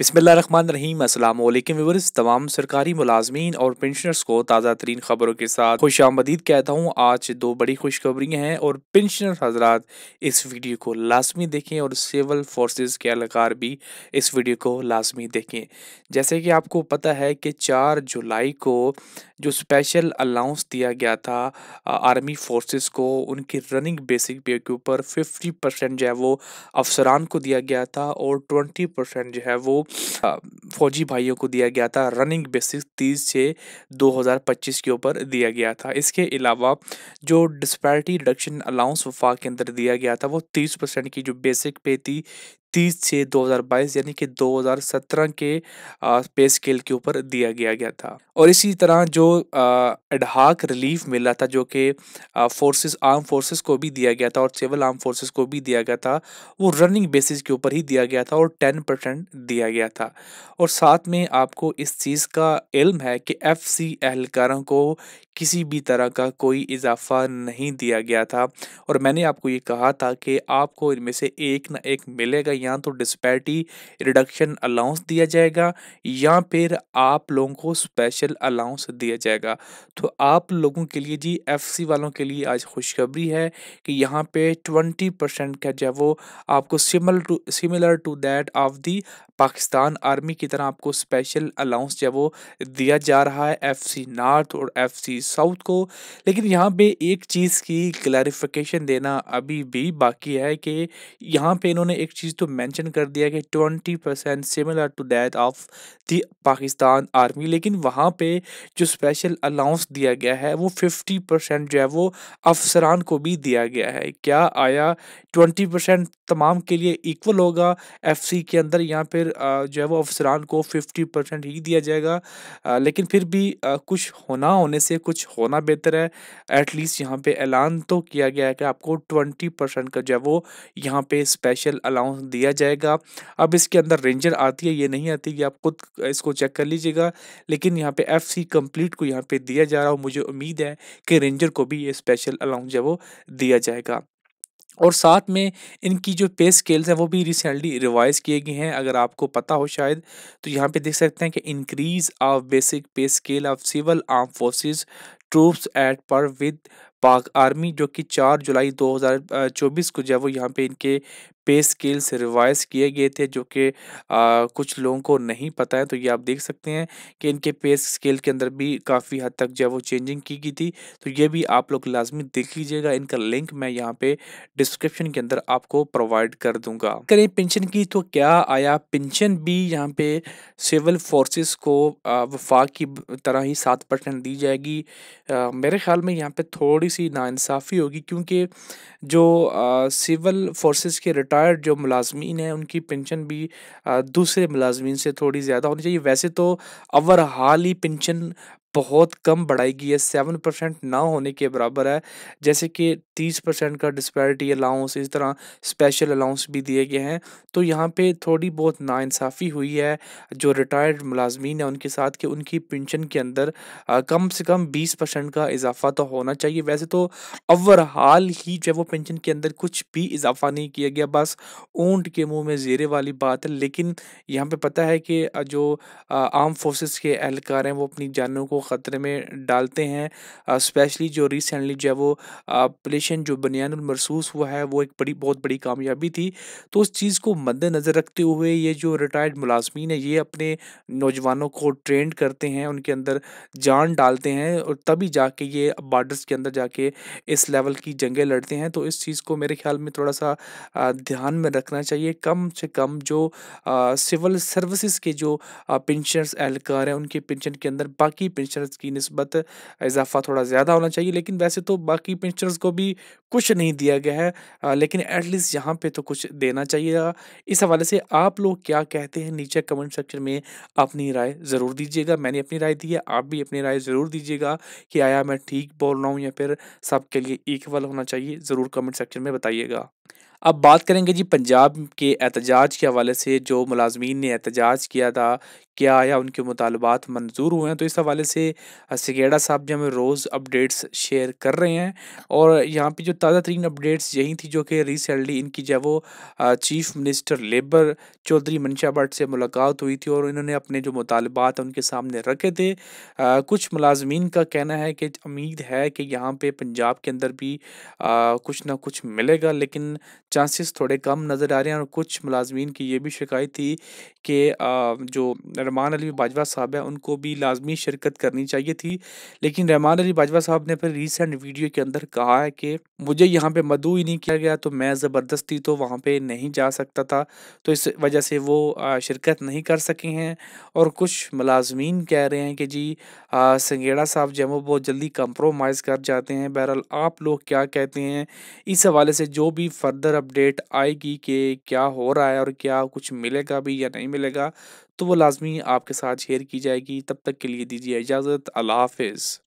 बिस्मिल्लाहिर्रहमानिर्रहीम अस्सलाम वालेकुम व्यूअर्स। तमाम सरकारी मुलाजमीन और पेंशनर्स को ताज़ा तरीन खबरों के साथ खुशामदीद कहता हूँ। आज दो बड़ी खुशखबरियाँ हैं और पेंशनर हजरात इस वीडियो को लाजमी देखें और सिविल फोर्सेस के एहलकार भी इस वीडियो को लाजमी देखें। जैसे कि आपको पता है कि 4 जुलाई को जो स्पेशल अलाउंस दिया गया था आर्मी फोर्सेस को, उनकी रनिंग बेसिक पे के ऊपर 50% जो है वो अफसरान को दिया गया था और 20% जो है वो अ, फौजी भाइयों को दिया गया था। रनिंग बेसिस 30/6/2025 के ऊपर दिया गया था। इसके अलावा जो डिस्पैरिटी रिडक्शन अलाउंस वफाक के अंदर दिया गया था वो 30% की जो बेसिक पे थी 30/6/2022 यानी कि 2017 के पे स्केल के ऊपर दिया गया था। और इसी तरह जो एडहाक रिलीफ मिला था जो कि फोर्सेस आर्म फोर्सेस को भी दिया गया था और सिविल आर्म फोर्सेस को भी दिया गया था, वो रनिंग बेसिस के ऊपर ही दिया गया था और 10% दिया गया था। और साथ में आपको इस चीज़ का इल्म है कि एफसी एहलकारों को किसी भी तरह का कोई इजाफा नहीं दिया गया था। और मैंने आपको ये कहा था कि आपको इनमें से एक ना एक मिलेगा, या तो डिस्पैरिटी रिडक्शन अलाउंस दिया जाएगा या फिर आप लोगों को स्पेशल अलाउंस दिया जाएगा। तो आप लोगों के लिए जी, एफसी वालों के लिए आज खुशखबरी है कि यहाँ पे 20% का जो है वो आपको similar to that of the Pakistan army की तरह आपको स्पेशल अलाउंस जो है वो दिया जा रहा है एफसी नॉर्थ और एफसी साउथ को। लेकिन यहाँ पे एक चीज़ की क्लैरिफिकेशन देना अभी भी बाकी है कि यहाँ पे इन्होंने एक चीज़ तो मेंशन कर दिया कि 20% similar to that of the Pakistan army, लेकिन वहाँ पे जो स्पेशल अलाउंस दिया गया है वो 50% जो है वो अफसरान को भी दिया गया है। क्या आया 20% तमाम के लिए इक्वल होगा एफसी के अंदर, या फिर जो है वो अफसरान को 50% ही दिया जाएगा? लेकिन फिर भी कुछ होना होने से कुछ होना बेहतर है। एटलीस्ट यहाँ पे ऐलान तो किया गया है कि आपको 20% का जो है वो यहाँ पे स्पेशल अलाउंस दिया जाएगा। अब इसके अंदर रेंजर आती है, ये नहीं आती, कि आप खुद इसको चेक कर लीजिएगा। लेकिन यहाँ पे एफसी कंप्लीट को यहाँ पे दिया जा रहा है। मुझे उम्मीद है कि रेंजर को भी ये स्पेशल अलाउंस जो है वो दिया जाएगा। और साथ में इनकी जो पे स्केल्स हैं वो भी रिसेंटली रिवाइज़ किए गए हैं, अगर आपको पता हो शायद। तो यहाँ पे देख सकते हैं कि increase of basic pay scale of civil arm forces troops at par with Pak army, जो कि 4 जुलाई 2024 को जो है वो यहाँ पे इनके पे स्केल से रिवाइज़ किए गए थे, जो कि कुछ लोगों को नहीं पता है। तो ये आप देख सकते हैं कि इनके पे स्केल के अंदर भी काफ़ी हद तक जो है वो चेंजिंग की गई थी। तो ये भी आप लोग लाजमी देख लीजिएगा। इनका लिंक मैं यहाँ पे डिस्क्रिप्शन के अंदर आपको प्रोवाइड कर दूंगा। करें पेंशन की, तो क्या आया पेंशन भी यहाँ पे सिविल फोर्सेस को वफाक की तरह ही 7% दी जाएगी? मेरे ख्याल में यहाँ पे थोड़ी सी नाइंसाफ़ी होगी, क्योंकि जो सिविल फोर्सेस के रिटायर्ड जो मुलाजमीन हैं उनकी पेंशन भी दूसरे मुलाजमीन से थोड़ी ज़्यादा होनी चाहिए। वैसे तो ओवरऑल ही पेंशन बहुत कम बढ़ाई गई है, 7% ना होने के बराबर है। जैसे कि 30% का डिस्पैरिटी अलाउंस, इस तरह स्पेशल अलाउंस भी दिए गए हैं। तो यहाँ पे थोड़ी बहुत नाइंसाफ़ी हुई है जो रिटायर्ड मुलाजमीन हैं उनके साथ, कि उनकी पेंशन के अंदर कम से कम 20% का इजाफा तो होना चाहिए। वैसे तो ओवरऑल ही जो है वो पेंशन के अंदर कुछ भी इजाफा नहीं किया गया, बस ऊँट के मुँह में ज़ेरे वाली बात है। लेकिन यहाँ पे पता है कि जो आर्म फोर्सेस के एहलकार हैं वो अपनी जानों को ख़तरे में डालते हैं। स्पेशली जो रिसेंटली जो है वो ऑपरेशन जो बनियानुल मरसूस हुआ है वो एक बहुत बड़ी कामयाबी थी। तो उस चीज़ को मद्देनज़र रखते हुए ये जो रिटायर्ड मुलाज़मीन है ये अपने नौजवानों को ट्रेंड करते हैं, उनके अंदर जान डालते हैं, और तभी जाके ये बॉर्डर्स के अंदर जाके इस लेवल की जंगें लड़ते हैं। तो इस चीज़ को मेरे ख्याल में थोड़ा-सा ध्यान में रखना चाहिए। कम से कम जो सिविल सर्विसेज़ के जो पेंशनर्स एहलकार हैं उनकी पेंशन के अंदर बाकी पेंशनर्स की निस्बत इज़ाफ़ा थोड़ा ज़्यादा होना चाहिए। लेकिन वैसे तो बाकी पेंशनर्स को भी कुछ नहीं दिया गया है, लेकिन एटलीस्ट यहाँ पे तो कुछ देना चाहिए। इस हवाले से आप लोग क्या कहते हैं, नीचे कमेंट सेक्शन में अपनी राय ज़रूर दीजिएगा। मैंने अपनी राय दी है, आप भी अपनी राय ज़रूर दीजिएगा कि आया मैं ठीक बोल रहा हूँ या फिर सबके लिए इक्वल होना चाहिए। ज़रूर कमेंट सेक्शन में बताइएगा। अब बात करेंगे जी पंजाब के एहतजाज के हवाले से। जो मुलाज़मीन ने एहतजाज किया था, क्या आया उनके मुतालबात मंज़ूर हुए हैं? तो इस हवाले से सिगेड़ा साहब जो हमें रोज़ अपडेट्स शेयर कर रहे हैं। और यहाँ पे जो ताज़ा तरीन अपडेट्स यही थी जो कि रिसेंटली इनकी जो है वो चीफ़ मिनिस्टर लेबर चौधरी मनशा भट्ट से मुलाकात हुई थी और इन्होंने अपने जो मुतालबात हैं उनके सामने रखे थे। कुछ मुलाज़मीन का कहना है कि उम्मीद है कि यहाँ पे पंजाब के अंदर भी कुछ ना कुछ मिलेगा, लेकिन चांसेस थोड़े कम नज़र आ रहे हैं। और कुछ मुलाज़मीन की ये भी शिकायत थी कि जो रहमान अली बाजवा साहब हैं उनको भी लाज़मी शिरकत करनी चाहिए थी। लेकिन रहमान अली बाजवा साहब ने फिर रीसेंट वीडियो के अंदर कहा है कि मुझे यहाँ पे मदऊ ही नहीं किया गया, तो मैं ज़बरदस्ती तो वहाँ पे नहीं जा सकता था। तो इस वजह से वो शिरकत नहीं कर सके हैं। और कुछ मुलाज़मीन कह रहे हैं कि जी संघेड़ा साहब जो है वो बहुत जल्दी कंप्रोमाइज़ कर जाते हैं। बहरहाल आप लोग क्या कहते हैं? इस हवाले से जो भी फर्दर अपडेट आएगी कि क्या हो रहा है और क्या कुछ मिलेगा भी या नहीं मिलेगा, तो वो लाज़मी आपके साथ शेयर की जाएगी। तब तक के लिए दीजिए इजाज़त। अल्लाह हाफ़िज़।